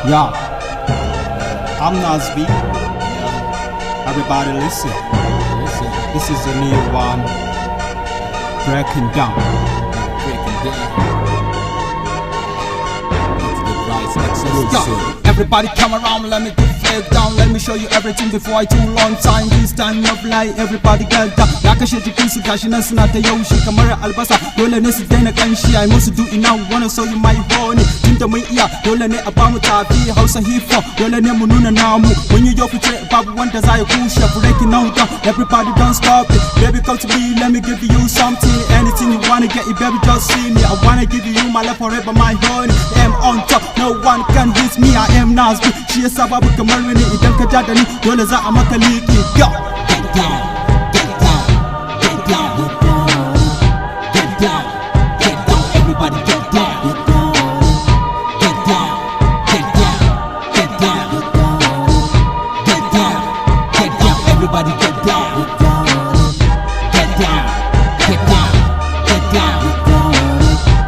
Yeah, I'm Nasby. Everybody listen. This is a new one. Breaking down. Everybody come around, let me get fed down. Let me show you everything before I too long time. This time of life, everybody get down. Na kashe jikinsu gashi nan suna ta yaushi kamar albasa. Dole ne su daina kanshi, ai musu do ina wanna show you my honey. Tunda mun iya, dole ne a bamu tafi Hausa hip hop. Dole ne mu nuna namu. Mun yi yau fice babu wanda za ya kushe. Breaking out down, everybody don't stop it. Baby come to me, let me give you something. Anything you wanna get it, baby just see me. I wanna give you my love forever, my honey. I'm on top, no one can hit me. I am Nasby. Shi yasa babu kamar ni idan ka ja da ni dole za a maka liki. Yo, get down, get down, get down, get down, get down, everybody get down, get down, get down, get down, get down, get down, get down, everybody get down, get down, get down, get down, get down,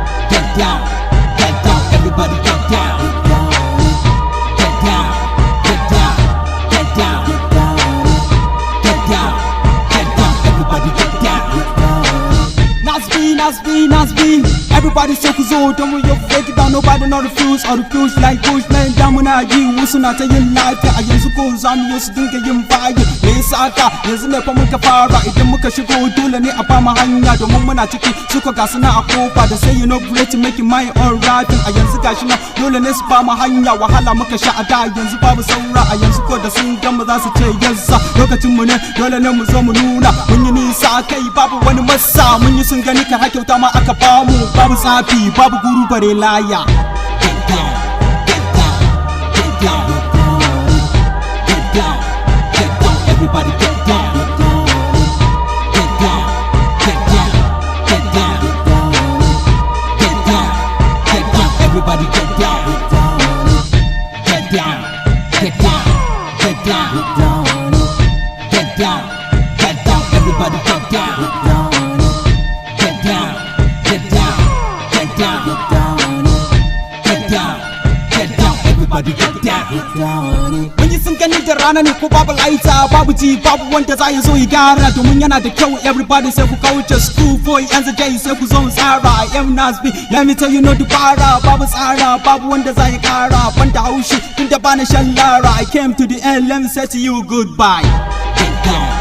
get down, get down, everybody get down. Nasby, everybody say ku zo don mu break it down. Nobody know the fuse or the fuse like push man down muna yi wasu na ta yin lafiya a yanzu ko za mu yi su dinga yin bayi. Me yasa haka yanzu ne fa muka fara idan muka shigo dole ne a ba mu hanya domin muna ciki suka ga suna a kofa da sai you know great making my own rapping. A yanzu gashi na dole ne su ba mu hanya wahala muka sha a da yanzu babu saura a yanzu ko da sun gama za su ce yassa lokacin mu ne dole ne mu zo mu nuna mun yi nisa kai babu wani masa mun yi sun gani kai hakyauta ma aka bamu babu tsafi babu guru bare laya. Get down, get down, get down, get down, get down, everybody get down, get down, get down, get down, get down, get down, get down, everybody get down, get down, get down, get down, get down, get down, everybody get down, get down, get down, get down, get down, get down, everybody get down. When you think I need the rana ne ko babu laita babu ji babu wanda za ya zo ya gyara domin yana da kyau. Everybody say ku kauce school boy yanzu dai sai ku zo tsara. I am Nasby, let me tell you no dubara babu tsara babu wanda za ya kara banda haushi tunda bana shan lara. I came to the end, let me say to you goodbye. Get down.